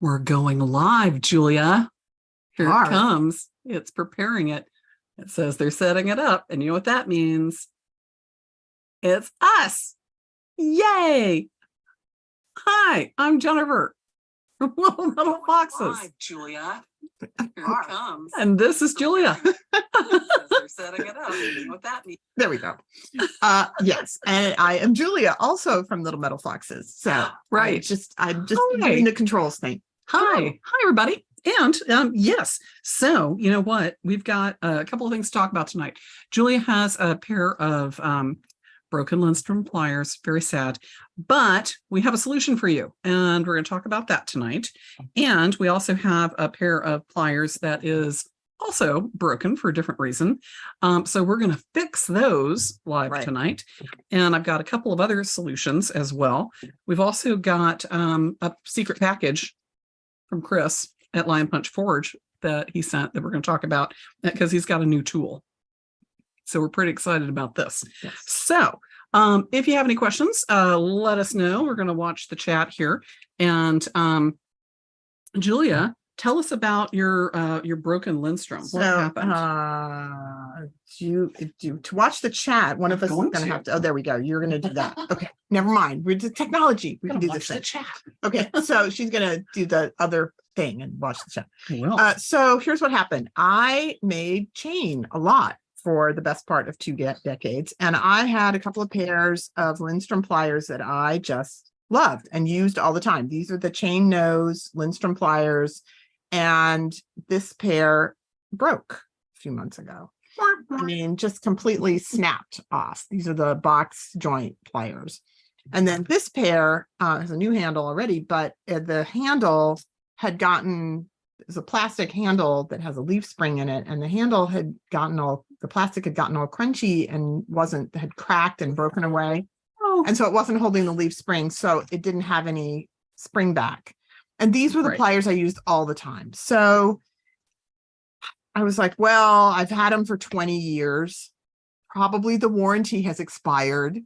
We're going live, Julia. Here it comes. It's preparing it. It says they're setting it up. And you know what that means? It's us. Yay. Hi, I'm Jennifer from Little Metal Foxes. Live, Julia. Here it comes. And this is Julia. They're setting it up. You know what that means? There we go. Yes, and I am Julia, also from Little Metal Foxes. So Right. I'm just doing the controls thing. Hi, everybody. And yes, so you know what? We've got a couple of things to talk about tonight. Julia has a pair of broken Linstrom pliers, very sad, but we have a solution for you, and we're going to talk about that tonight. And we also have a pair of pliers that is also broken for a different reason. So we're going to fix those live tonight. And I've got a couple of other solutions as well. We've also got a secret package from Chris at Lion Punch Forge that he sent that we're going to talk about because he's got a new tool. So we're pretty excited about this. Yes. So if you have any questions, let us know. We're going to watch the chat here. And Julia, tell us about your broken Linstrom. What happened? To watch the chat, one of us is going to have to. Oh, there we go. You're going to do that. Okay, never mind. We're the technology. We can do this. Chat. Okay, so she's going to do the other thing and watch the chat. Well, So here's what happened. I made chain a lot for the best part of 2 decades, and I had a couple of pairs of Linstrom pliers that I just loved and used all the time. These are the chain nose Linstrom pliers, and this pair broke a few months ago. I mean, just completely snapped off. These are the box joint pliers. And then this pair has a new handle already, but the handle had gotten, there's a plastic handle that has a leaf spring in it, and the handle had gotten the plastic had gotten all crunchy and had cracked and broken away. oh, And so it wasn't holding the leaf spring, so it didn't have any spring back. And these were the pliers I used all the time. So I was like, well, I've had them for 20 years. Probably the warranty has expired,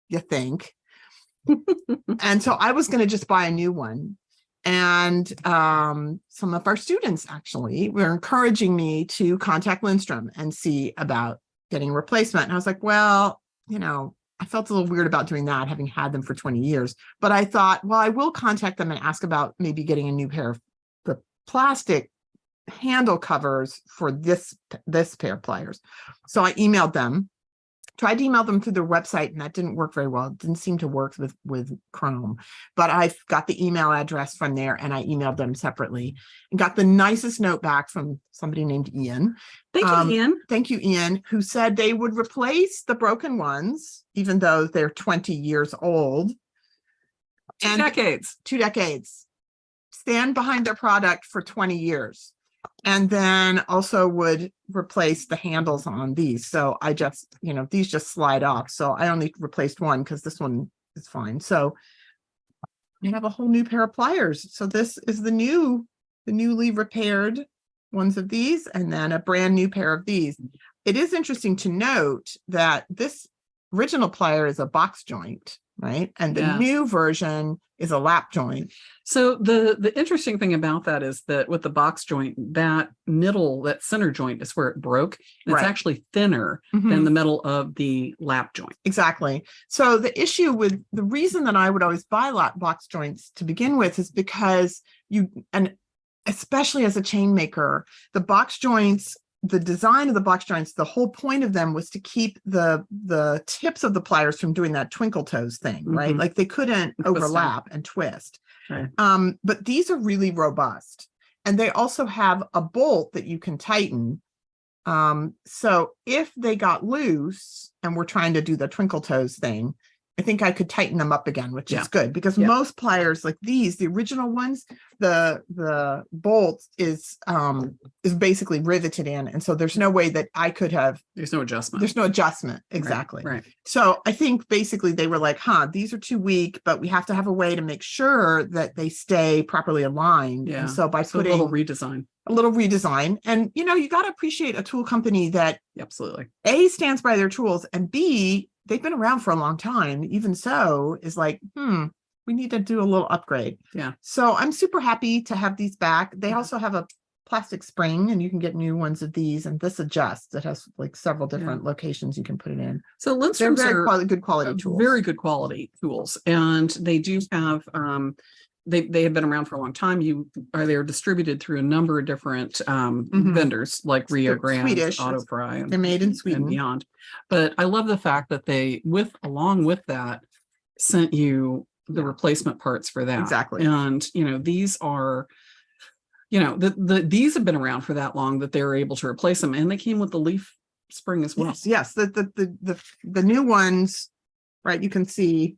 you think. And so I was going to just buy a new one. And some of our students actually were encouraging me to contact Linstrom and see about getting a replacement. And I was like, well, I felt a little weird about doing that, having had them for 20 years. But I thought, well, I will contact them and ask about maybe getting a new pair of the plastic handle covers for this pair of pliers. So I emailed them, tried to email them through their website, and that didn't work very well. It didn't seem to work with Chrome, but I got the email address from there and I emailed them separately and got the nicest note back from somebody named Ian. thank you, Ian. Thank you, Ian, who said they would replace the broken ones, even though they're 20 years old. 2 decades. 2 decades. Stand behind their product for 20 years. And then also would replace the handles on these. So I just, these just slide off. So I only replaced one because this one is fine. So we have a whole new pair of pliers. So this is the newly repaired ones of these, and then a brand new pair of these. It is interesting to note that this original plier is a box joint, right? And the new version is a lap joint. So the interesting thing about that is that with the box joint, that center joint is where it broke. And it's actually thinner than the middle of the lap joint. Exactly. So the issue with the reason that I would always buy box joints to begin with is because and especially as a chain maker, the box joints, the design of the box joints, the whole point of them was to keep the tips of the pliers from doing that twinkle toes thing, right? Like they couldn't overlap and twist. Right. But these are really robust, and they also have a bolt that you can tighten. So if they got loose and we're trying to do the twinkle toes thing, I think I could tighten them up again, which is good, because most pliers like these, the original ones, the bolt is basically riveted in. And so there's no way that I could have. There's no adjustment. There's no adjustment. Exactly. Right. So I think basically they were like, these are too weak, but we have to have a way to make sure that they stay properly aligned. Yeah. And so by putting a little redesign. And, you got to appreciate a tool company that absolutely A, stands by their tools, and B, they've been around for a long time. Even so, is like, we need to do a little upgrade. Yeah. So I'm super happy to have these back. They also have a plastic spring, and you can get new ones of these, and this adjusts. It has like several different locations you can put it in. So They're Lindstroms very are good quality tools. very good quality tools, and they do have they have been around for a long time. They're distributed through a number of different vendors like Rio They're Grande, Swedish. Autofry, and They're made in Sweden and beyond. But I love the fact that they, along with that, sent you the replacement parts for that. Exactly. And these are, these have been around for that long that they're able to replace them, and they came with the leaf spring as well. Yes. The new ones, right? You can see.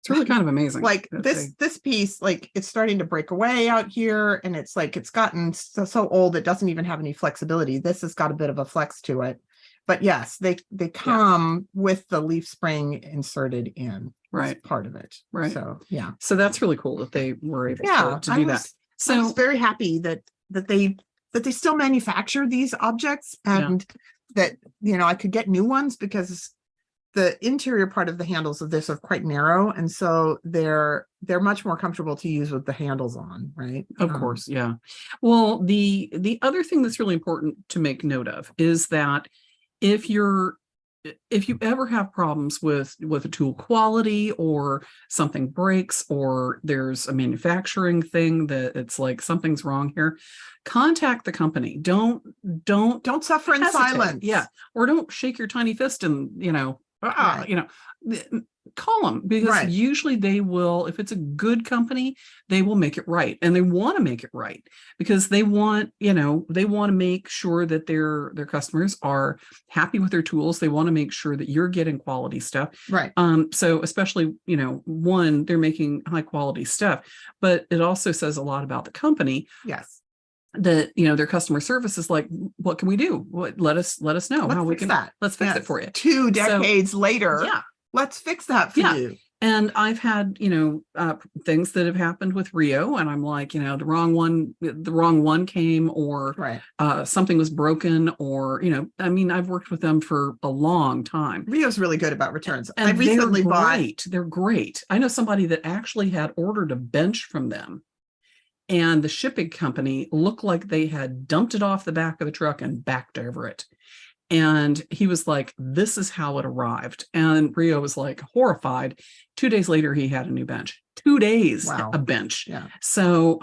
It's really kind of amazing. Like this piece, like it's starting to break away out here, and it's like it's gotten so old it doesn't even have any flexibility. This has got a bit of a flex to it, but yes, they come with the leaf spring inserted in. Right, part of it. Right. So yeah. So that's really cool that they were able to do that. So I was very happy that they still manufacture these objects, and that I could get new ones, because the interior part of the handles of this are quite narrow, and so they're much more comfortable to use with the handles on, right? Of course, yeah. Well, the other thing that's really important to make note of is that if you ever have problems with a tool quality, or something breaks, or there's a manufacturing thing that it's like something's wrong here, contact the company. Don't suffer in silence. Yeah, or don't shake your tiny fist and call them, because usually they will, if it's a good company, they will make it right, and they want to make it right, because they want to make sure that their customers are happy with their tools. They want to make sure that you're getting quality stuff, right? So especially one, they're making high quality stuff, but it also says a lot about the company. Yes. That their customer service is like, what can we do? Let us know how we can. Let's fix it for you. 2 decades later. Yeah. Let's fix that for you. And I've had, things that have happened with Rio, and I'm like, the wrong one came, or something was broken, or, I've worked with them for a long time. Rio's really good about returns. And I recently they're great. I know somebody that actually had ordered a bench from them, and the shipping company looked like they had dumped it off the back of the truck and backed over it. And he was like, this is how it arrived. And Rio was like horrified. 2 days later, he had a new bench. 2 days, a bench. Yeah. So,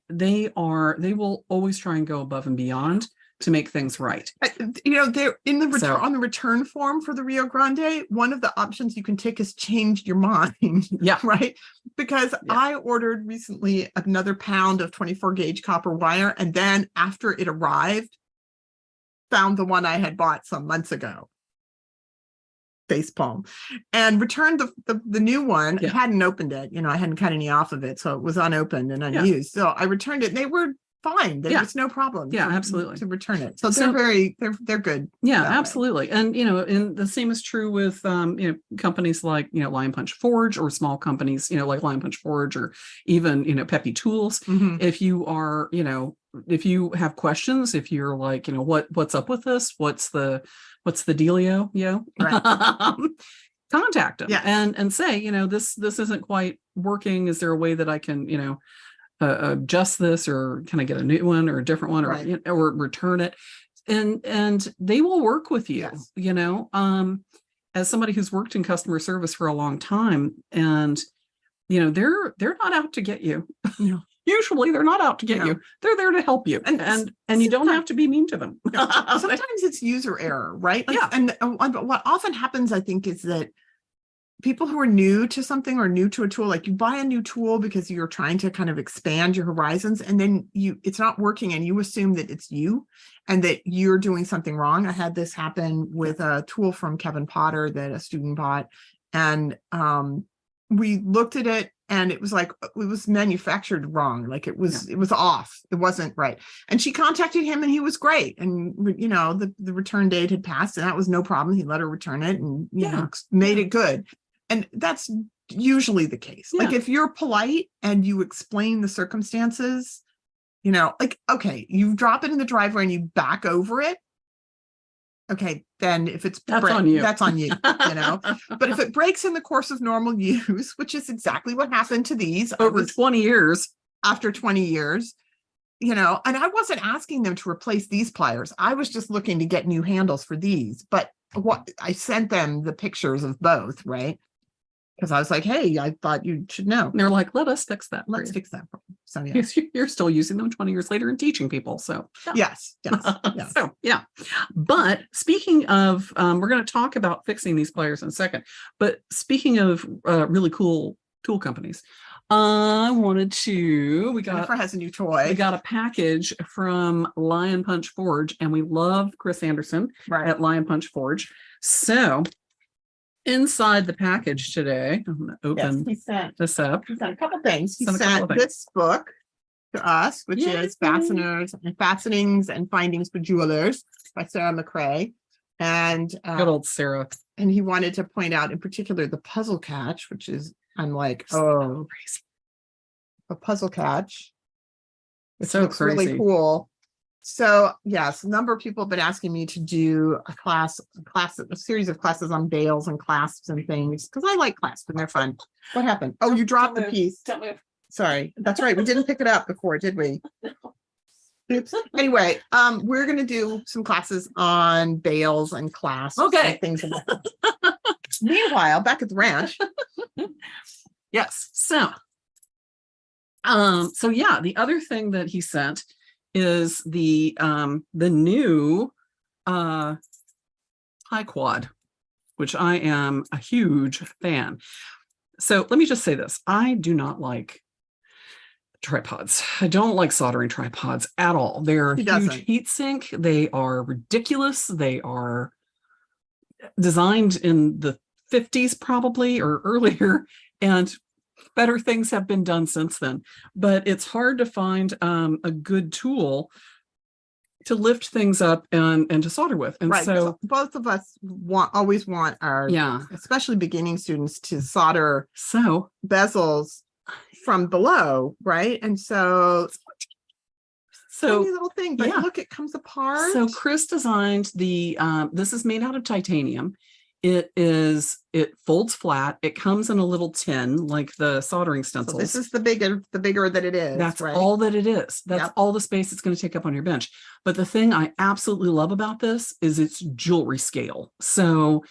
they will always try and go above and beyond to make things right. They're in the on the return form for the Rio Grande. One of the options you can tick is change your mind. Yeah. Right. Because I ordered recently another pound of 24 gauge copper wire, and then after it arrived, found the one I had bought some months ago. Facepalm, and returned the new one. I hadn't opened it. I hadn't cut any off of it, so it was unopened and unused. So I returned it, and they were fine. There was no problem. Yeah, absolutely. To return it. So they're good. Yeah, absolutely. And and the same is true with companies like Lion Punch Forge, or small companies like Lion Punch Forge, or even Peppy Tools. Mm-hmm. If you are if you have questions, if you're like what's up with this, what's the dealio, right. Contact them and say this isn't quite working. Is there a way that I can adjust this, or can I get a new one, or a different one, or or return it, and they will work with you. As somebody who's worked in customer service for a long time, and they're not out to get you. Usually they're not out to get you. They're there to help you, and you don't have to be mean to them. Sometimes it's user error, right? And what often happens, I think, is that people who are new to something, or new to a tool, like you buy a new tool because you're trying to kind of expand your horizons, and then it's not working, and you assume that it's you and that you're doing something wrong. I had this happen with a tool from Kevin Potter that a student bought, and we looked at it, and it was like, it was manufactured wrong. Like it was off. It wasn't right. And she contacted him, and he was great. And, the return date had passed, and that was no problem. He let her return it, and, made it good. And that's usually the case. Like if you're polite and you explain the circumstances, like, okay, you drop it in the driveway and you back over it. okay, then if it's That's on you. that's on you, you know. But if it breaks in the course of normal use, which is exactly what happened to these Over 20 years. after 20 years, you know, and I wasn't asking them to replace these pliers. I was just looking to get new handles for these. But what I sent them the pictures of both, right? Because I was like, hey, I thought you should know. And they're like, let us fix that. Let's fix that problem. So yeah. Yes, you're still using them 20 years later and teaching people. So Yes. Yes. So yeah. But speaking of, we're going to talk about fixing these pliers in a second. But speaking of really cool tool companies, we Jennifer has a new toy. got a package from Lion Punch Forge, and we love Chris Anderson Right. at Lion Punch Forge. So inside the package today, I'm going to open He sent this up. a couple things. He Sent a couple sent of things. this book to us, which Yay. is Fastenings and Findings for Jewelers by Sarah McCrae. And Good old Sarah. and he wanted to point out in particular the puzzle catch, which is, I'm like, oh, a puzzle catch. Which So looks really crazy. cool. So yes, a number of people have been asking me to do a series of classes on bales and clasps and things, because I like clasps and they're fun. What happened? Oh, you dropped the piece. Sorry. That's right. We didn't pick it up before, did we? Oops. Anyway, we're gonna do some classes on bales and clasps. Okay. And things like that. Meanwhile, back at the ranch. Yes. So yeah, the other thing that he sent is the new high quad, which I am a huge fan. So let me just say this. I do not like tripods. I don't like soldering tripods at all. They're a Who huge doesn't? heat sink. They are ridiculous. They are designed in the 50s probably or earlier, and better things have been done since then. But it's hard to find a good tool to lift things up and to solder with. And Right. 'Cause so both of us always want our, yeah, especially beginning students, to solder so bezels from below, right? And so tiny little thing, but yeah. look, it comes apart. So Chris designed the this is made out of titanium. It folds flat. It comes in a little tin like the soldering So stencils. this is the bigger that it is. That's right? all that it is. That's Yep. all the space it's going to take up on your bench. But the thing I absolutely love about this is its jewelry scale. So,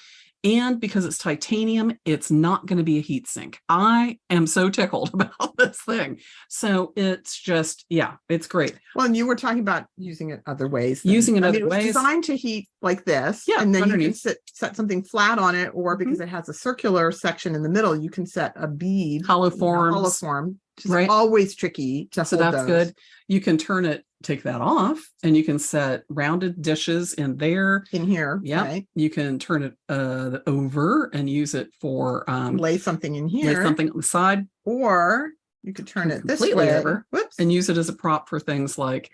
and because it's titanium, it's not going to be a heat sink. I am so tickled about this thing. So it's just, yeah, it's great. Well, and you were talking about using it other ways. Using it I mean, other it was ways. designed to heat like this. Yeah, And then you underneath. can set something flat on it, or Mhm. because it has a circular section in the middle, you can set a bead. Hollow you know, hollow forms. form, which is Right. always tricky to So hold that's those. good. You can turn it, take that off, and you can set rounded dishes in there. In here. Yeah. Right? You can turn it over and use it for Lay something in lay here. something on the side Or you could turn it this completely way. over Whoops. and use it as a prop for things like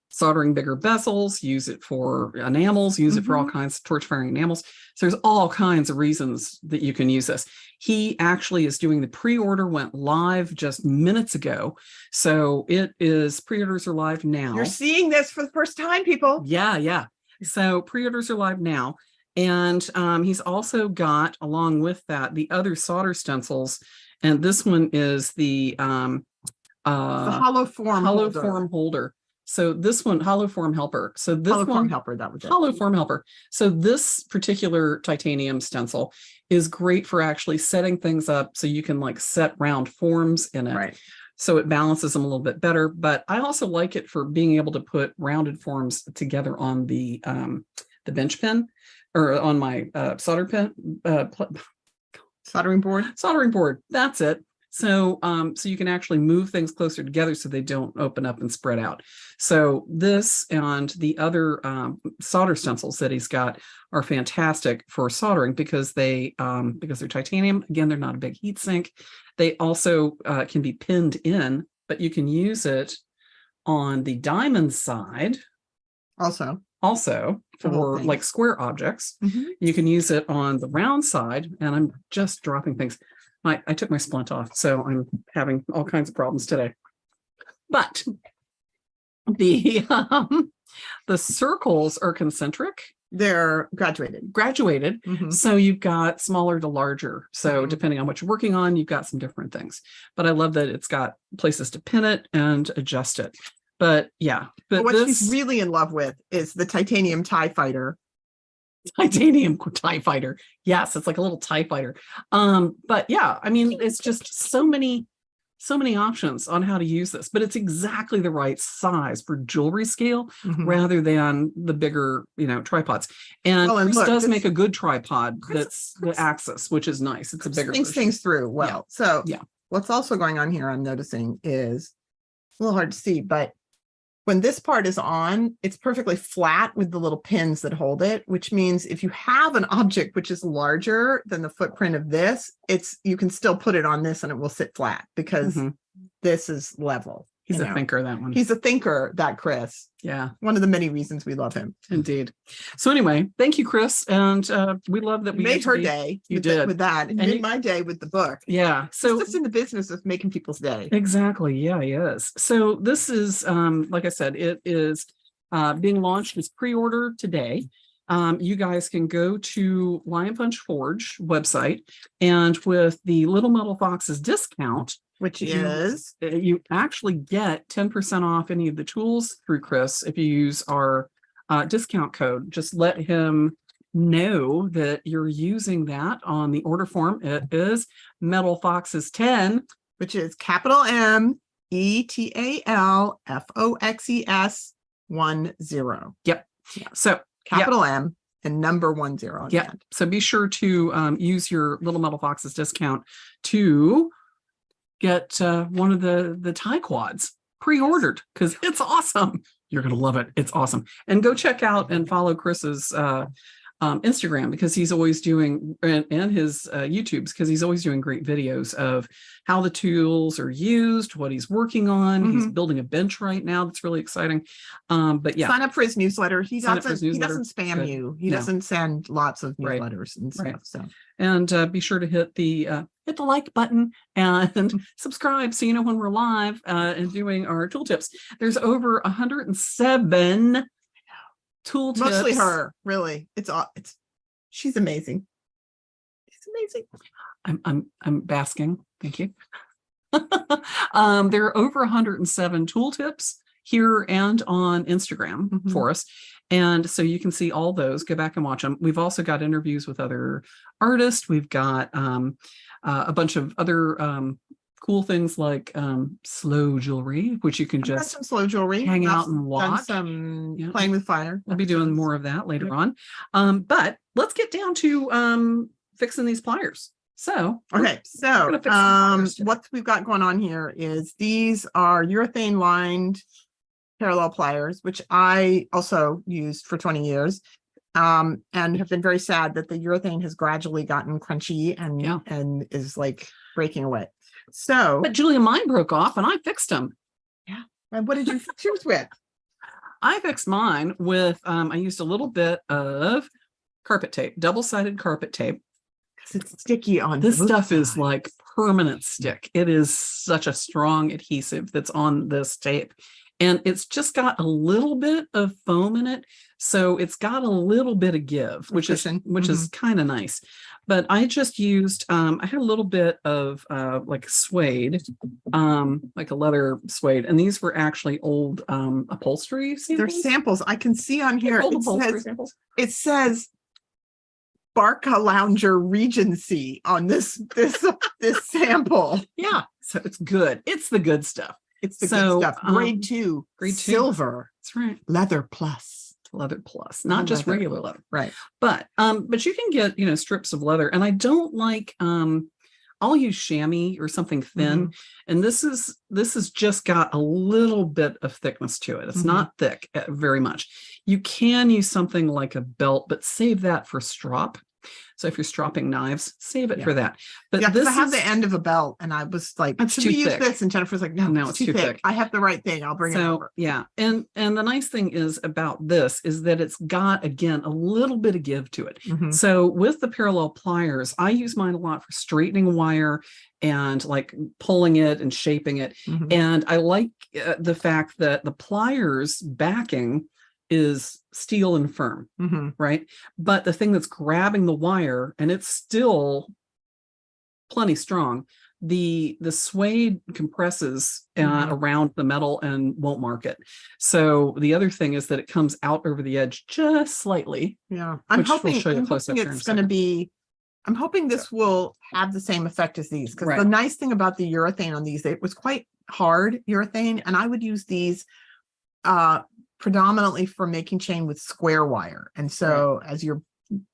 soldering bigger bezels, use it for enamels, use it for all kinds of torch firing enamels. So there's all kinds of reasons that you can use this. He actually is doing the pre-order, went live just minutes ago. So pre-orders are live now. You're seeing this for the first time, people. Yeah. So pre-orders are live now. And he's also got, along with that, the other solder stencils. And this one is the hollow form holder. So this one, hollow form helper. So this hollow one, form helper, that was it. hollow form helper. So this particular titanium stencil is great for actually setting things up so you can like set round forms in it. Right. So it balances them a little bit better. But I also like it for being able to put rounded forms together on the bench pen or on my solder pen. Soldering board. Soldering board. That's it. So you can actually move things closer together so they don't open up and spread out. So this and the other solder stencils that he's got are fantastic for soldering because they're titanium. Again, they're not a big heat sink. They also can be pinned in, but you can use it on the diamond side. Also For like square objects. You can use it on the round side, and I'm just dropping things. I took my splint off, so I'm having all kinds of problems today. But the circles are concentric, They're graduated. graduated. So you've got smaller to larger. So depending on what you're working on, you've got some different things. But I love that it's got places to pin it and adjust it. But yeah, but what this she's really in love with is the titanium TIE fighter. titanium TIE fighter. Yes, it's like a little TIE fighter. But yeah, I mean, it's just so many options on how to use this, but it's exactly the right size for jewelry scale rather than the bigger, tripods. And Chris does make a good tripod that's the Axis, which is nice. It's a bigger thinks version. things through well. Yeah. So yeah, what's also going on here I'm noticing is a little hard to see, but when this part is on, it's perfectly flat with the little pins that hold it, which means if you have an object which is larger than the footprint of this, you can still put it on this and it will sit flat because this is level. He's a thinker, that one. He's a thinker, that Chris. Yeah. One of the many reasons we love him. Indeed. So anyway, thank you, Chris. And we love that we made her day. You did. With that. And made my day with the book. Yeah. So he's just in the business of making people's day. Exactly. Yeah, he is. So this is, like I said, it is being launched as pre-order today. You guys can go to Lion Punch Forge website, and with the Little Metal Foxes discount, which is you actually get 10% off any of the tools through Chris if you use our discount code. Just let him know that you're using that on the order form. It is Metal Foxes 10, which is capital METALFOXES 10. Yep. Yeah. So capital M and number 10. Yeah. So be sure to use your Little Metal Foxes discount to get one of the tie quads pre-ordered, because it's awesome. You're going to love it. It's awesome. And go check out and follow Chris's Instagram, because he's always doing, and his YouTubes, because he's always doing great videos of how the tools are used, what he's working on. He's building a bench right now that's really exciting. But yeah, sign up for his newsletter. He doesn't spam Good. you. He doesn't send lots of newsletters and stuff. So and be sure to hit the like button and subscribe so you know when we're live and doing our tool tips. There's over 107 tool tips. Mostly her, really. She's amazing. She's amazing. I'm basking. Thank you. There are over 107 tool tips here and on Instagram for us. And so you can see all those. Go back and watch them. We've also got interviews with other artists. We've got a bunch of other cool things like slow jewelry, which you can just some slow jewelry, hang out and watch. Some playing with fire. We'll be doing more of that later on. But let's get down to fixing these pliers. So okay, so what we've got going on here is these are urethane lined parallel pliers, which I also used for 20 years. And have been very sad that the urethane has gradually gotten crunchy and is like breaking away. So, but Julia, mine broke off and I fixed them. Yeah. And what did you fix yours with? I fixed mine with, I used a little bit of carpet tape, double-sided carpet tape. Because it's sticky on this stuff is like permanent stick. It is such a strong adhesive that's on this tape. And it's just got a little bit of foam in it. So it's got a little bit of give, which is kind of nice. But I just used, I had a little bit of like suede, like a leather suede. And these were actually old upholstery samples. They're samples. I can see on here. It says Barca Lounger Regency on this sample. Yeah. So it's good. It's the good stuff. It's the good stuff. Grade 2. Silver. That's right. Leather plus. Leather plus, not just regular leather. Right. But you can get, strips of leather. And I don't like, I'll use chamois or something thin. And this is just got a little bit of thickness to it. It's not thick very much. You can use something like a belt, but save that for strop. So if you're stropping knives, save it for that. But this I have the end of a belt, and I was like, "Should we use this?" And Jennifer's like, "No, it's too thick. I have the right thing. I'll bring it over." Yeah, and the nice thing is about this is that it's got, again, a little bit of give to it. So with the parallel pliers, I use mine a lot for straightening wire and like pulling it and shaping it. And I like the fact that the pliers backing is steel and firm, right? But the thing that's grabbing the wire, and it's still plenty strong, the suede compresses around the metal and won't mark it. So the other thing is that it comes out over the edge just slightly. Yeah, I'm hoping it's going to be. I'm hoping this will have the same effect as these, because the nice thing about the urethane on these, it was quite hard urethane, and I would use these predominantly for making chain with square wire. And so as you're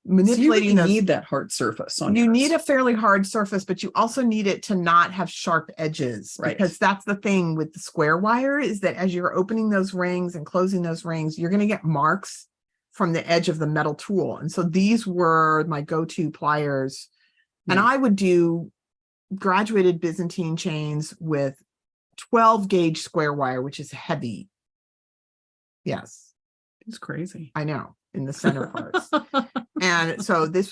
manipulating, so you need that hard surface on you need a fairly hard surface, but you also need it to not have sharp edges, because that's the thing with the square wire, is that as you're opening those rings and closing those rings, you're going to get marks from the edge of the metal tool. And so these were my go-to pliers. And I would do graduated Byzantine chains with 12 gauge square wire, which is heavy. Yes. It's crazy. I know, in the center parts. And so they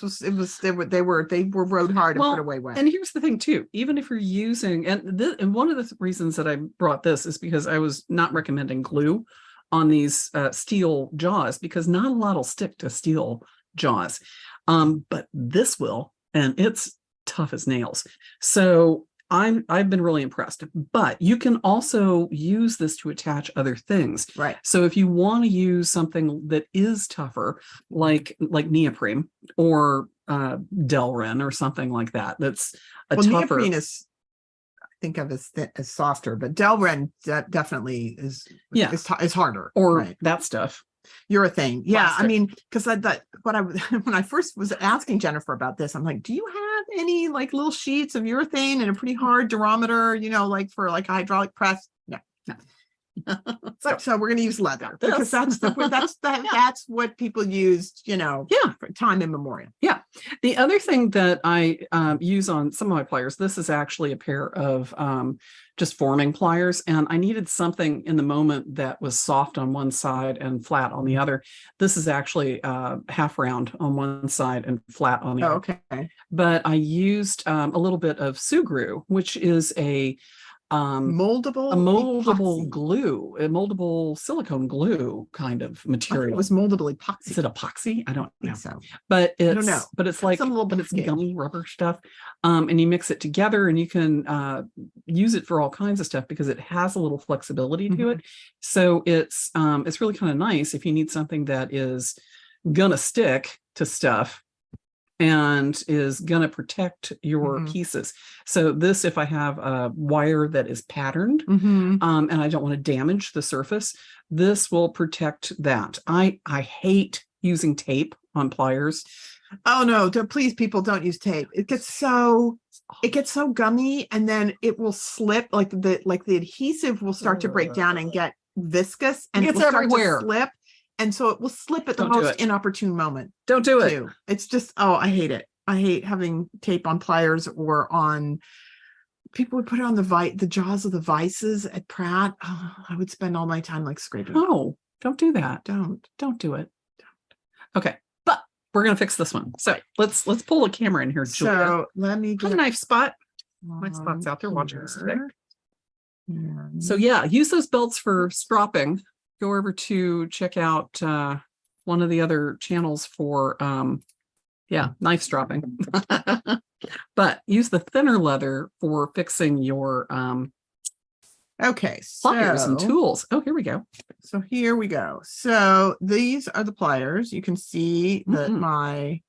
were rode hard and put away wet. And here's the thing too, even if you're using, and one of the reasons that I brought this is because I was not recommending glue on these steel jaws, because not a lot will stick to steel jaws. But this will, and it's tough as nails. So I've been really impressed. But you can also use this to attach other things. Right. So if you want to use something that is tougher, like neoprene or Delrin or something like that, that's tougher. Neoprene is, I think of as softer, but Delrin definitely is harder. Or that stuff. Urethane. Yeah. Plastic. I mean, because when I first was asking Jennifer about this, I'm like, do you have any like little sheets of urethane and a pretty hard durometer, like for like a hydraulic press? No. So we're going to use leather, because that's what people used, for time immemorial. Yeah. The other thing that I use on some of my pliers, this is actually a pair of just forming pliers, and I needed something in the moment that was soft on one side and flat on the other. This is actually half round on one side and flat on the other. Okay. But I used a little bit of Sugru, which is a moldable glue, a moldable silicone glue kind of material. It was moldable epoxy. Is it epoxy? I don't know. So. But it's, I don't know. But it's like, it's gummy rubber stuff. And you mix it together, and you can use it for all kinds of stuff, because it has a little flexibility to it. So it's really kind of nice if you need something that is gonna stick to stuff and is going to protect your pieces. So this, if I have a wire that is patterned and I don't want to damage the surface, this will protect that. I hate using tape on pliers. Oh no, please, people, don't use tape. It gets so gummy, and then it will slip, like the adhesive will start to break down and get viscous, and it will start to slip. And so it will slip at the most inopportune moment. Don't do it. It's just, I hate it. I hate having tape on pliers or on, people would put it on the jaws of the vices at Pratt. Oh, I would spend all my time like scraping. No, don't do that. Don't do it. Okay. But we're going to fix this one. So let's pull a camera in here, Julia. So let me get a knife spot. My spot's out there watching us today. Yeah. So use those belts for stropping. Go over to check out one of the other channels for knife stropping. But use the thinner leather for fixing your pliers and tools. Oh, here we go. So here we go. So these are the pliers. You can see that my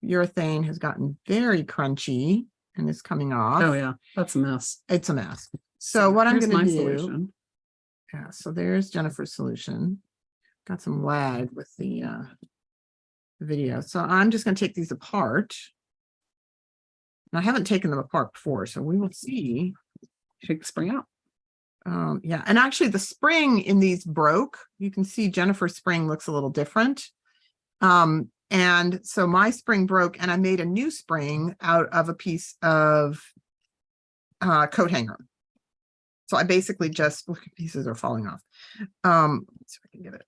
urethane has gotten very crunchy and is coming off. Oh yeah, that's a mess. It's a mess. So what I'm going to do. Solution. Yeah, so there's Jennifer's solution. Got some lag with the video. So I'm just going to take these apart. And I haven't taken them apart before, so we will see. Take the spring out. Yeah, and actually the spring in these broke. You can see Jennifer's spring looks a little different. And so my spring broke, and I made a new spring out of a piece of coat hanger. So I basically just, look, pieces are falling off. Let's see if I can get it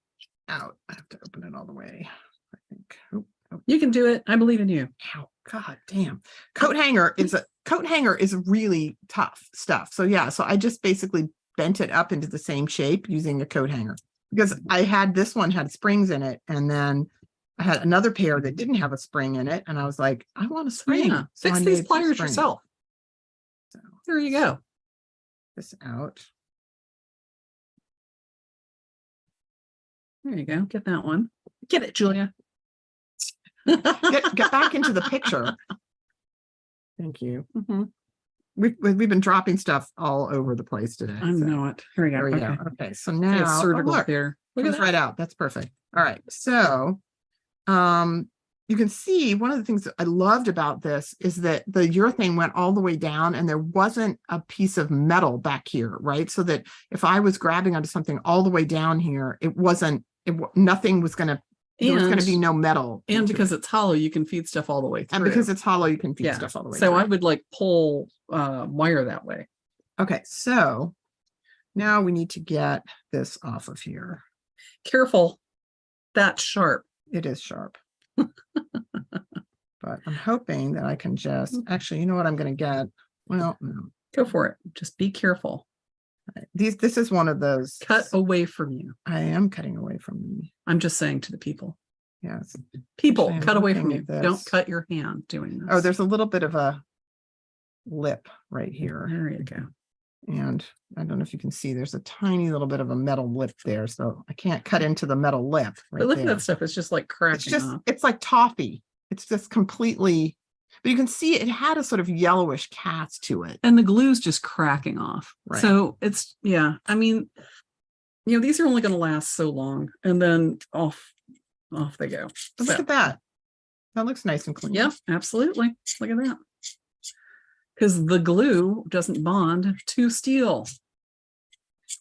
out. I have to open it all the way, I think. You can do it. I believe in you. Ow, God damn. Coat hanger is really tough stuff. So yeah, so I just basically bent it up into the same shape using a coat hanger. because I had this one had springs in it, and then I had another pair that didn't have a spring in it, and I was like, I want a spring. Yeah, So fix I these made pliers springs. yourself. So There you go. this out. There you go. Get that one. Get it, Julia. Get back into the picture. Thank you. Mhm. We've been dropping stuff all over the place today. I know it. Here we go. There we Okay. go. Okay, so See a now surgical look, there. Look at comes that. right out. That's perfect. All right, so you can see one of the things that I loved about this is that the urethane went all the way down, and there wasn't a piece of metal back here, right? So that if I was grabbing onto something all the way down here, nothing was going to. There was going to be no metal. And because it's hollow, you can feed stuff all the way through. And because it's hollow, you can feed Yeah. stuff all the way So through. I would like pull wire that way. Okay, so now we need to get this off of here. Careful. That's sharp. It is sharp. But I'm hoping that I can just, actually, you know what I'm going to get? Well, no. Go for it. Just be careful. Right. This is one of those. Cut away from you. I am cutting away from me. I'm just saying to the people. Yes. People, Actually, I'm cut away from looking you. at Don't this. cut your hand doing this. Oh, there's a little bit of a lip right here. There you go. And I don't know if you can see, there's a tiny little bit of a metal lip there. So I can't cut into the metal lip. Right But look there. at that stuff. It's just like cracking It's just, off. it's like toffee. It's just completely, but you can see it had a sort of yellowish cast to it. And the glue's just cracking off. Right. So it's, yeah, I mean, these are only going to last so long, and then off they go. But look at that. That looks nice and clean. Yeah, absolutely. Look at that. Because the glue doesn't bond to steel.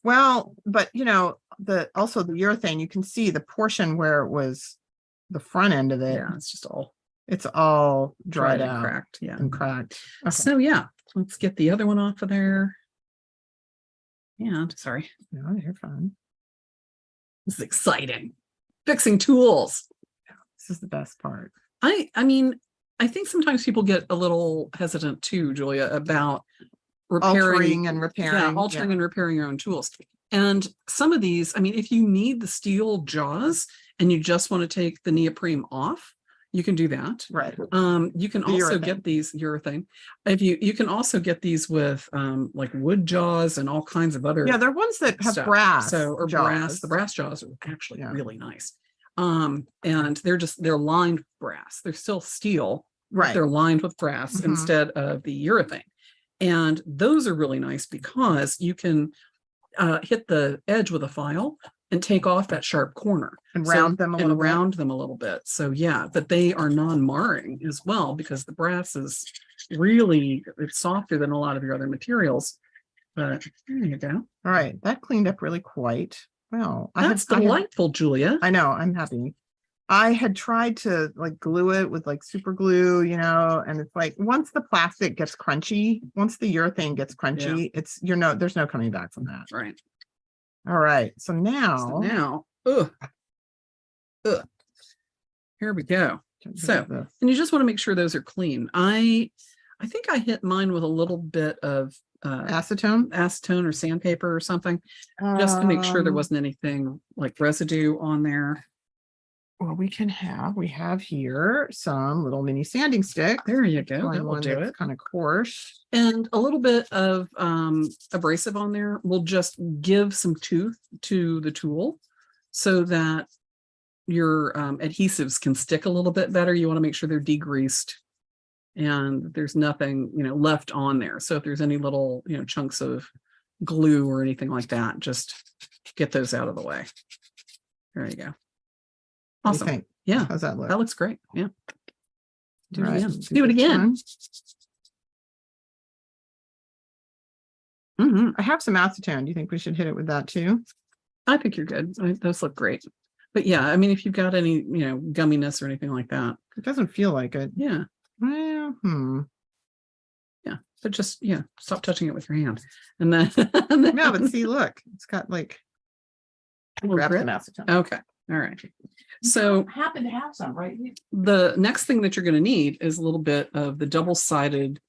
Well, but also the urethane, you can see the portion where it was the front end of it. Yeah, it's just all It's all dried and out cracked. Yeah. and cracked. Okay. So yeah, let's get the other one off of there. And sorry, No, you're fine. this is exciting. Fixing tools. This is the best part. I mean, I think sometimes people get a little hesitant too, Julia, about Altering and repairing. Yeah, altering and repairing your own tools. And some of these, I mean, if you need the steel jaws and you just want to take the neoprene off, you can do that. Right. You can The also urethane. get these urethane. If you can also get these with like wood jaws and all kinds of other Yeah, they're ones that have stuff. brass. So jaws. brass. The brass jaws are actually Yeah. really nice. And they're lined with brass. They're still steel. Right. They're lined with brass Mhm. instead of the urethane. And those are really nice because you can hit the edge with a file and take off that sharp corner And round them a little bit. round them a little bit. So yeah, but they are non-marring as well because the brass is really, it's softer than a lot of your other materials. But there you go. All right. That cleaned up really quite well. That's delightful, Julia. I know. I'm happy. I had tried to like glue it with like super glue, and it's like once the plastic gets crunchy, once the urethane gets crunchy, it's there's no coming back from that. Right. All right. So now, Here we go. So, and you just want to make sure those are clean. I think I hit mine with a little bit of acetone or sandpaper or something, just to make sure there Um, wasn't anything like residue on there. Well, we have here some little mini sanding sticks. There you go. That will do it. Kind of coarse. And a little bit of abrasive on there will just give some tooth to the tool so that your adhesives can stick a little bit better. You want to make sure they're degreased and there's nothing, left on there. So if there's any little, chunks of glue or anything like that, just get those out of the way. There you go. What do you Awesome. think? Yeah, How's that look? that looks great. Yeah. Do All it right, again. let's Do it this again. one. Mhm. I have some acetone. Do you think we should hit it with that too? I think you're good. Those look great. But yeah, I mean, if you've got any, gumminess or anything like that. It doesn't feel like it. Yeah. Well, Yeah. But just, stop touching it with your hand. And then, No, but see, look, it's got like grab some acetone. Okay. All right. So I happen to have some right here. the next thing that you're going to need is a little bit of the double-sided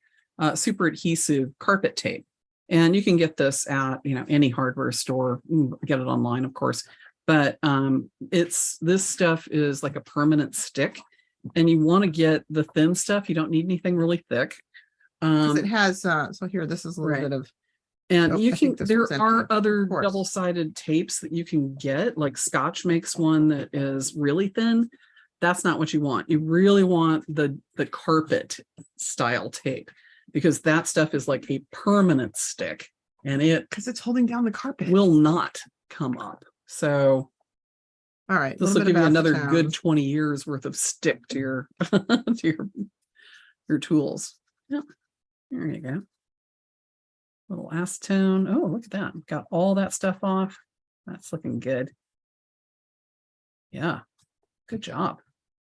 super adhesive carpet tape. And you can get this at, any hardware store. Get it online, of course. but this stuff is like a permanent stick, and you want to get the thin stuff. You don't need anything really thick. 'Cause it has, so here, this is a little right. bit of, And Nope, you I think can, this there one's empty, are other of course. double-sided tapes that you can get, like Scotch makes one that is really thin. That's not what you want. You really want the carpet style tape, because that stuff is like a permanent stick, and it because it's holding down the carpet. will not come up. So All right. this will give you another good 20 years worth of stick to your to your tools. Yeah, there you go. Little acetone. Oh, look at that. Got all that stuff off. That's looking good. Yeah, good job.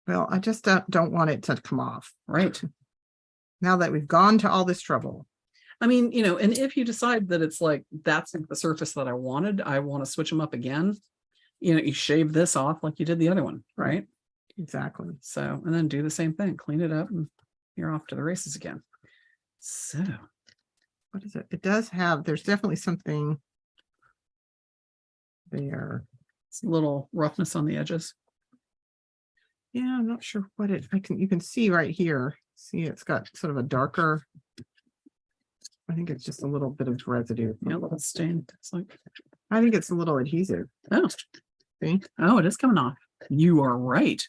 Well, I just don't want it to come off. Right. Now that we've gone to all this trouble. I mean, and if you decide that it's like, that's the surface that I want to switch them up again, you shave this off like you did the other one, right? Exactly. So, and then do the same thing, clean it up, and you're off to the races again. So, What is it? It does have, there's definitely something there. it's a little roughness on the edges. Yeah, I'm not sure what you can see right here. See, it's got sort of a darker. I think it's just a little bit of residue. Yeah, a little stain. It's like, I think it's a little adhesive. oh, See? oh, it is coming off. You are right.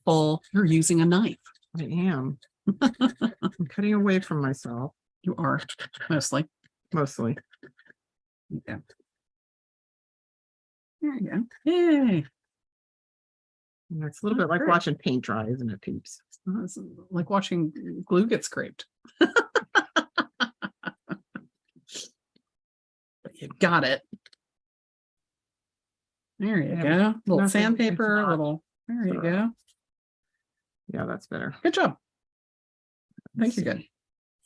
You're using a knife. I am. I'm cutting away from myself. You are, mostly. Mostly. Yeah. There you go. Yay. And it's a little bit like Great. watching paint dry, isn't it, peeps? It's like watching glue get scraped. But you got it. There you Yeah, go. Little nothing- sandpaper, it's not- little. There you go. Yeah, that's better. Good job. I think you're good.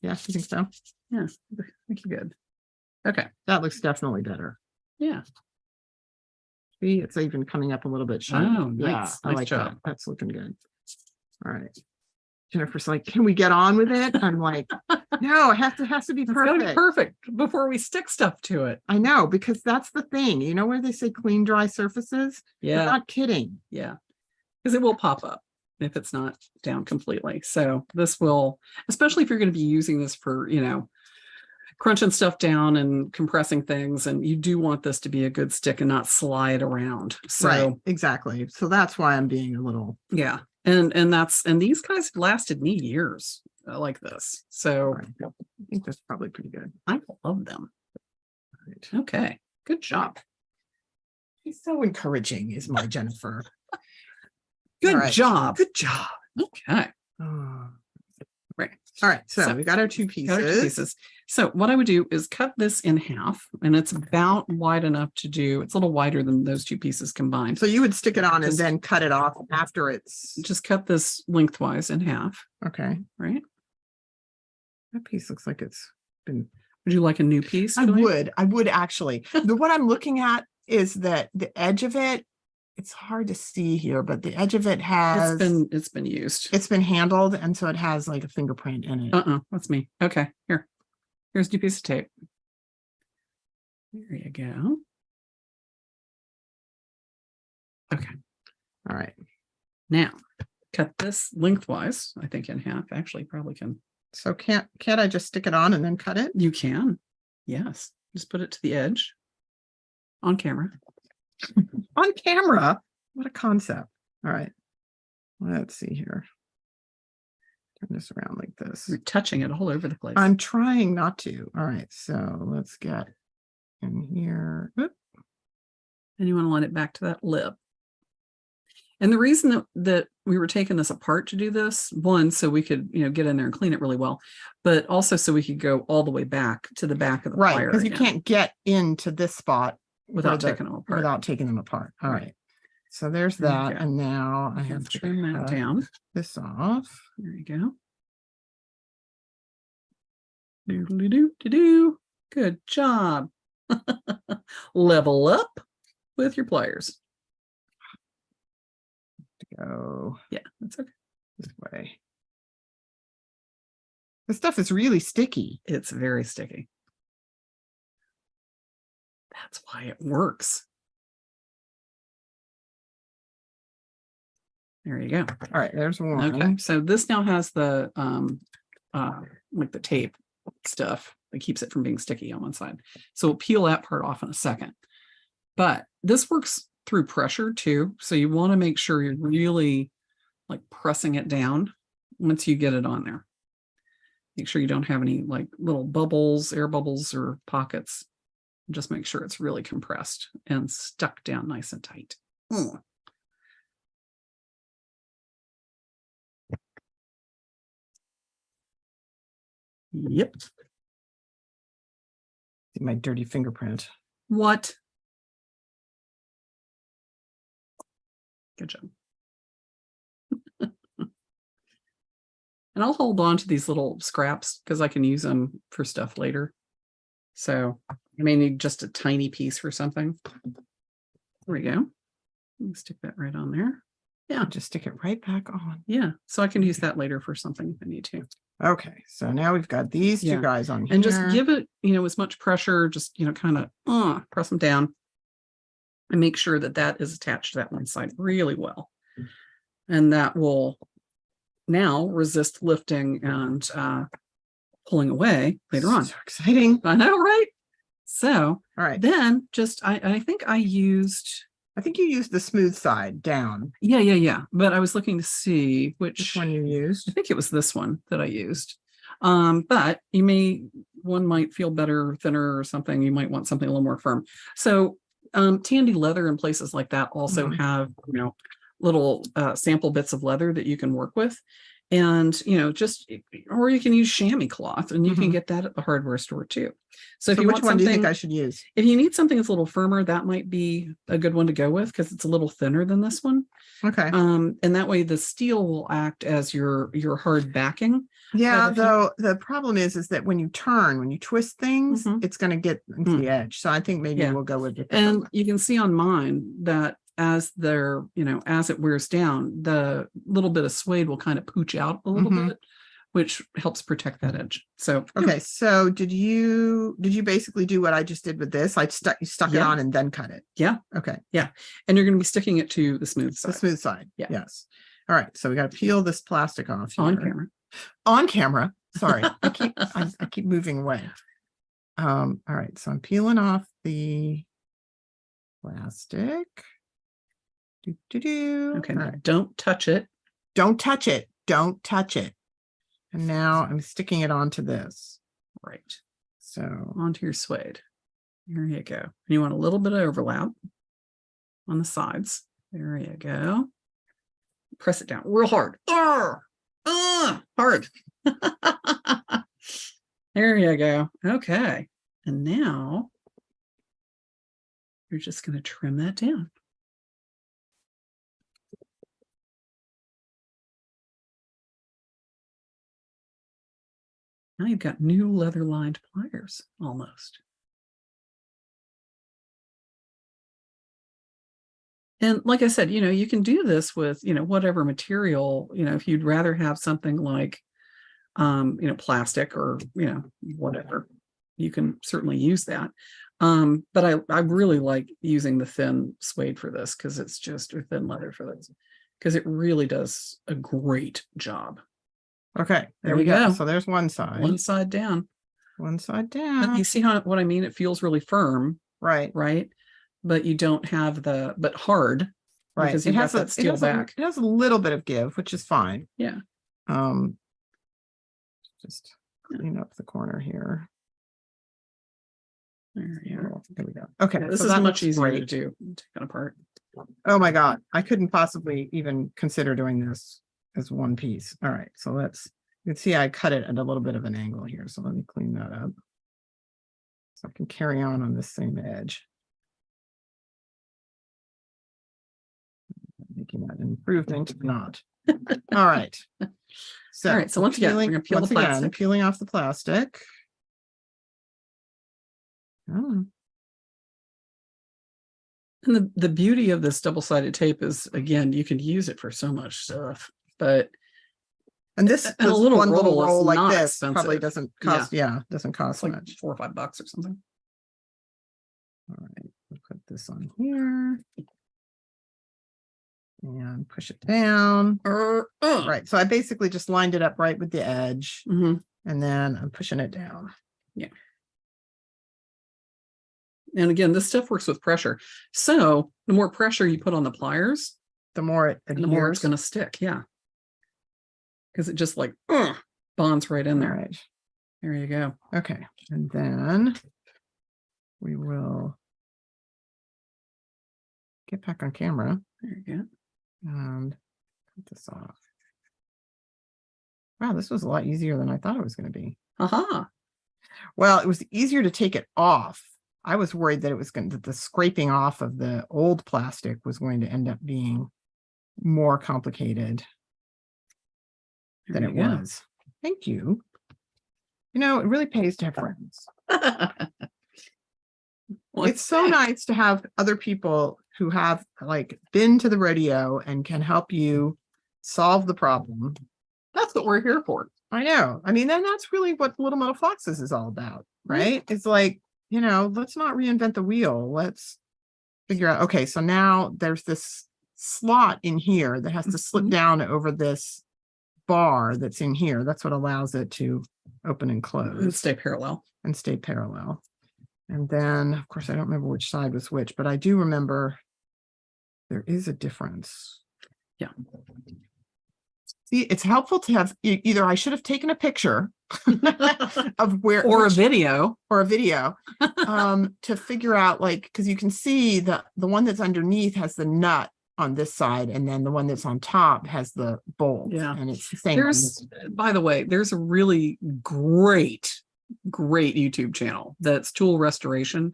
Yeah, you think so? Yeah, I think you're good. Okay. That looks definitely better. Yeah. See, it's even coming up a little bit shiny. Oh, Yeah, nice. I Nice like job. that. That's looking good. All right. Jennifer's like, can we get on with it? I'm like, no, it has to be It's gotta be perfect. perfect before we stick stuff to it. I know, because that's the thing. You know where they say clean, dry surfaces? They're Yeah. not kidding. Yeah. Because it will pop up if it's not down completely. So this will, especially if you're going to be using this for, crunching stuff down and compressing things, and you do want this to be a good stick and not slide around. So Right, exactly. So that's why I'm being a little. yeah. And these guys have lasted me years like this. So Right. I think that's probably pretty good. I love them. Right. Okay. Good job. He's so encouraging, is my Jennifer. Good All right. job. Good job. Okay. Oh. Right. All right, so So, we got our two Got our two pieces. So what I would do is cut this in half, and it's about wide enough to do, it's a little wider than those two pieces combined. So you would stick it on and Just- then cut it off after it's Just cut this lengthwise in half, okay. right? That piece looks like it's been. Would you like a new piece? I Julie? would actually. What I'm looking at is that the edge of it, it's hard to see here, but the edge of it has It's been used. it's been handled, and so it has like a fingerprint in it. That's me. Okay, here's your piece of tape. There you go. Okay, All right. now cut this lengthwise, I think in half. Actually, probably can. So can't I just stick it on and then cut it? You can. Yes. Just put it to the edge on camera. On camera? What a concept. All right. Let's see here. Turn this around like this. You're touching it all over the place. I'm trying not to. All right. So let's get in here. Oop. And you want to line it back to that lip. And the reason that we were taking this apart to do this, one, so we could, get in there and clean it really well, but also so we could go all the way back to the back of the Right. plier Because you again can't get into this spot without for the- taking them apart. without taking them apart. All Right. right. So there's that. Okay. And now I I have to trim that cut down. this off. There you go. Doodly-doo-doo-doo. Good job. Level up with your pliers. Go Yeah, that's okay. this way. This stuff is really sticky. It's very sticky. That's why it works. There you go. All right, there's one. Okay, so this now has the like the tape stuff that keeps it from being sticky on one side. So we'll peel that part off in a second. But this works through pressure too. So you want to make sure you're really like pressing it down once you get it on there. Make sure you don't have any like little bubbles, air bubbles, or pockets. Just make sure it's really compressed and stuck down nice and tight. Yep. See my dirty fingerprint. What? Good job. And I'll hold on to these little scraps because I can use them for stuff later. So I may need just a tiny piece for something. There we go. Stick that right on there. Yeah. Just stick it right back on. Yeah. So I can use that later for something if I need to. Okay. So now we've got these two guys on here. And just give it, as much pressure, just, kind of press them down and make sure that that is attached to that one side really well. And that will now resist lifting and pulling away later on. So exciting. I know, right? So, all right. Then just, I think you used the smooth side down. Yeah. But I was looking to see which one you used. I think it was this one that I used. But one might feel better, thinner or something. You might want something a little more firm. So Tandy leather and places like that also have, little sample bits of leather that you can work with. And, or you can use chamois cloth and you can get that at the hardware store too. So if you which want one do you think something, I should use? If you need something that's a little firmer, that might be a good one to go with because it's a little thinner than this one. Okay. And that way the steel will act as your hard backing. Yeah, though the problem is that when you twist things, it's going to get into the edge. So I think maybe we'll go with it. And you can see on mine that as as it wears down, the little bit of suede will kind of pooch out a little bit, which helps protect that edge. So okay, so did you basically do what I just did with this? You stuck it on and then cut it. Yeah. Okay. Yeah. And you're going to be sticking it to the smooth side. The smooth side. Yeah. Yes. All right. So we got to peel this plastic off here. On camera. On camera. Sorry. I keep moving away. All right. So I'm peeling off the plastic. Okay. Now Right. don't touch it. Don't touch it. Don't touch it. And now I'm sticking it onto this. Right. So onto your suede. There you go. And you want a little bit of overlap on the sides. There you go. Press it down real hard. Hard. There you go. Okay. And now you're just going to trim that down. Now you've got new leather lined pliers almost. And like I said, you can do this with, whatever material, if you'd rather have something like, plastic or, whatever, you can certainly use that. But I really like using the thin suede for this because it's just a thin leather for this because it really does a great job. Okay, there we go. So there's one side. One side down. One side down. You see what I mean? It feels really firm. Right. Right. But you don't have but hard. Right. Because you have that steel back. It has a little bit of give, which is fine. Yeah. Just clean up the corner here. There you go. There we go. Okay. Yeah, this is much easier to do. Take it apart. Oh my God. I couldn't possibly even consider doing this as one piece. All right. So you can see I cut it at a little bit of an angle here. So let me clean that up. So I can carry on this same edge. Making that an improvement, not. All right. So, all right. So once again, we're going to peel the plastic. Peeling off the plastic. Oh. And the beauty of this double-sided tape is, again, you can use it for so much stuff. But this a little one little roll like not this expensive. Probably doesn't cost. Yeah, doesn't cost like much. $4 or $5 or something. All right. this on here. And push it down. Right. So I basically just lined it up right with the edge. Mhm. And then I'm pushing it down. Yeah. And again, this stuff works with pressure. So the more pressure you put on the pliers, The more it the more it's adheres. going to stick. Yeah. Because it just like bonds right in All there. right. There you go. Okay. And then we will get back on camera There you go. and cut this off. Wow, this was a lot easier than I thought it was going to be. Aha. Well, it was easier to take it off. I was worried that it was going to, the scraping off of the old plastic was going to end up being more complicated than There it you go. was. Thank you. You know, it really pays to have friends. It's so nice to have other people who have like been to the rodeo and can help you solve the problem. That's what we're here for. I know. I mean, then that's really what Little Metal Foxes is all about, right? It's like, you know, let's not reinvent the wheel. Let's figure out, okay, so now there's this slot in here that has to slip down over this bar that's in here. That's what allows it to open and And close stay parallel. and stay parallel. And then, of course, I don't remember which side was which, but I do remember there is a difference. Yeah. See, it's helpful to have either I should have taken a picture of where Or a video. or a video to figure out, like, because you can see the one that's underneath has the nut on this side, and then the one that's on top has the bolt. Yeah. And it's the same. There's, by the way, there's a really great YouTube channel that's tool restoration.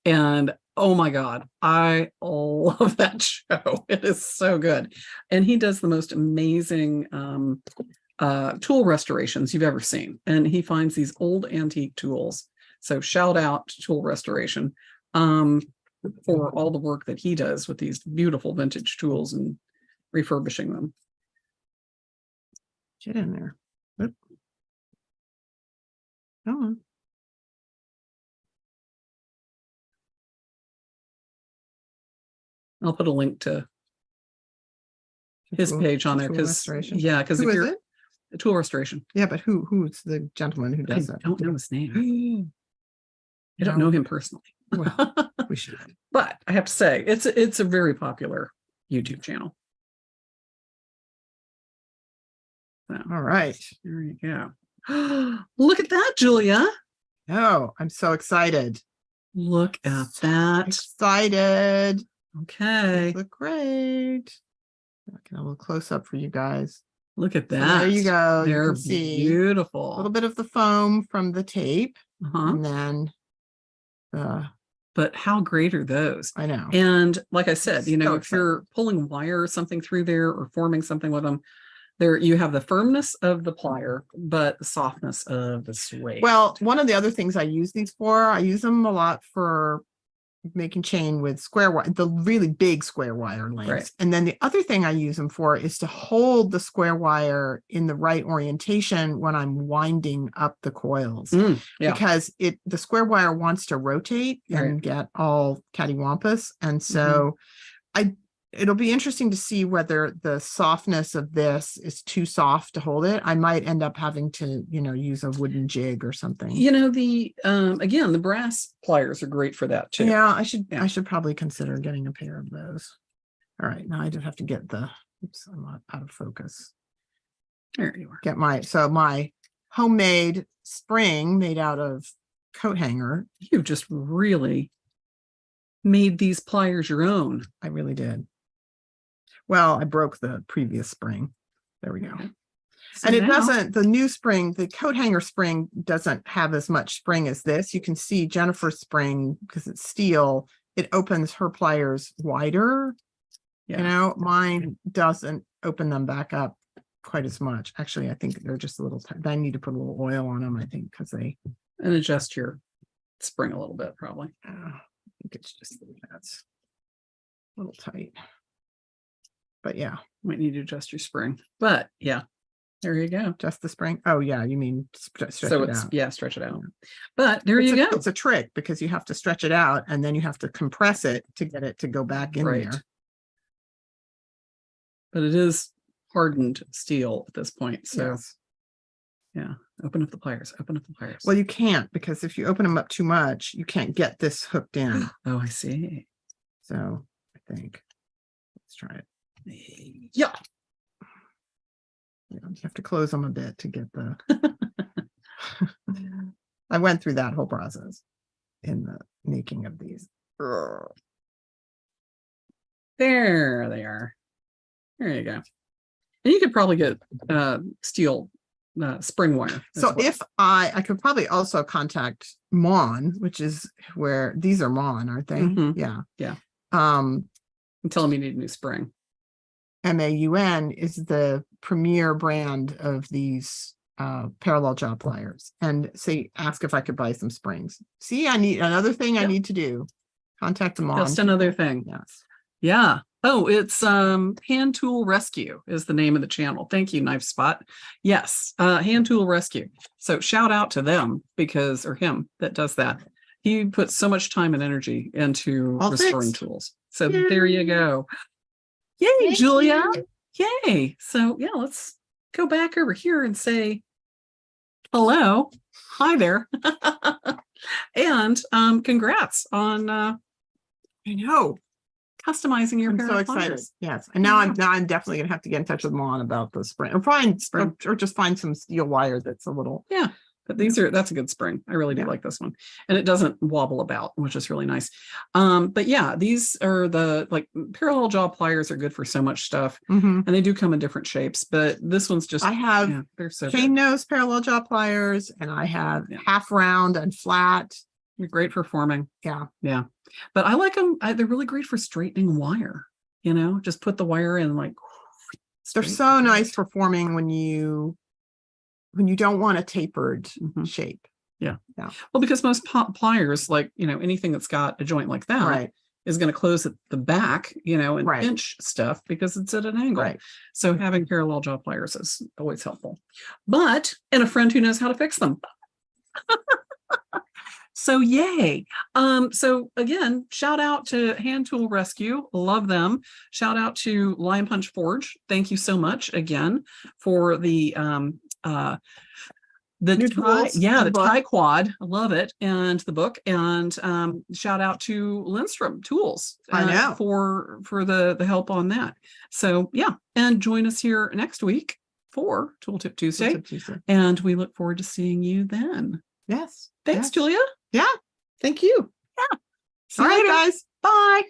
And oh my God, I love that show. It is so good. And he does the most amazing tool restorations you've ever seen. And he finds these old antique tools. So shout out to Tool Restoration for all the work that he does with these beautiful vintage tools and refurbishing them. Get in there. Oop. Come on. I'll put a link to his Tool- page on there Tool because Restoration. because Who if is you're it? Tool Restoration, Yeah, but who's the gentleman who I does that? don't know his name. I don't No. know him personally. Well, we should. But I have to say, it's a very popular YouTube channel. So All right. there you go. Look at that, Julia. Oh, I'm so excited. Look at that. Excited. Okay. These look great. Okay, a little close up for you guys. Look at So that. there you go. You They're can see a beautiful. little bit of the foam from the tape, Uh-huh. and then But how great are those? I know. And like I said, you know, So if you're pulling wire or something through there or forming something with them, there you have the firmness of the plier, but the softness of the suede. Well, one of the other things I use these for, I use them a lot for making chain with square wire, the really big square wire lengths. Right. And then the other thing I use them for is to hold the square wire in the right orientation when I'm winding up the coils. Yeah. Because the square wire wants to rotate and Right. get all cattywampus. And so it'll be interesting to see whether the softness of this is too soft to hold it. I might end up having to, use a wooden jig or something. You know, again, the brass pliers are great for that too. Yeah, I should probably consider getting a pair of those. All right, now I just have to get oops, I'm out of focus. There you are. Get my homemade spring made out of coat hanger. You've just really made these pliers your own. I really did. Well, I broke the previous spring. There we go. Okay. So And it now- doesn't, the new spring, the coat hanger spring doesn't have as much spring as this. You can see Jennifer's spring, because it's steel, it opens her pliers wider. Yeah. Mine doesn't open them back up quite as much. Actually, I think they're just a little tight. I need to put a little oil on them, I think, because they And adjust your spring a little bit, probably. I think it's just that's a little tight. But yeah. Might need to adjust your spring. But yeah. There you go. Just the spring. Oh yeah, you mean stretch So it it's, out. yeah, stretch it out. But there you go. It's a trick because you have to stretch it out and then you have to compress it to get it to go back in Right. there. But it is hardened steel at this point. So Yes. yeah, open up the pliers, open up the pliers. Well, you can't, because if you open them up too much, you can't get this hooked in. Oh, I see. So I think let's try it. Yeah. You have to close them a bit to get the. I went through that whole process in the making of these. There they are. There you go. And you could probably get steel spring wire. as So well. if I could probably also contact Mon, which is where these are Mon, aren't they? Mhm. Yeah. Yeah. And tell them you need a new spring. MAUN is the premier brand of these parallel jaw pliers, and ask if I could buy some springs. See, I need another thing I Yep. need to do. Contact them on. Just another thing. Yes. Yeah. Oh, it's Hand Tool Rescue is the name of the channel. Thank you, Knife Spot. Yes, Hand Tool Rescue. So shout out to them because, or him that does that. He puts so much time and energy into All restoring fixed. tools. So there you go. Yay, Thank Julia. you. Yay. So yeah, let's go back over here and say hello. Hi there. And congrats on I know. customizing your I'm pair so of excited. pliers. Yes. And now I'm definitely gonna have to get in touch with Mon about the spring. Or find Spring. or just find some steel wire that's a little. Yeah, but that's a good spring. I really do Yeah. like this one. And it doesn't wobble about, which is really nice. But yeah, these are the parallel jaw pliers are good for so much stuff. Mhm. And they do come in different shapes, but this one's just, I have yeah, they're so chain good. nose parallel jaw pliers, and I have Yeah. half round and flat. They're great for forming. Yeah. Yeah. But I like them. They're really great for straightening wire, just put the wire in They're straight so through nice it. for forming when you don't want a tapered Mhm. shape. Well, because most pliers, anything that's got a joint like that, Right. is going to close at the back, and Right. pinch stuff because it's at an angle. Right. So having parallel jaw pliers is always helpful. And a friend who knows how to fix them. So yay. So again, shout out to Hand Tool Rescue. Love them. Shout out to Lion Punch Forge. Thank you so much again for the New tie, tools, yeah, the the book. tie quad. I love it. And the book. And shout out to Linstrom Tools I know. for the help on that. So yeah, and join us here next week for Tooltip Tuesday. And we look forward to seeing you then. Yes. Thanks, Yes. Julia. Yeah. Thank you. Yeah. See All you right, later. guys. Bye.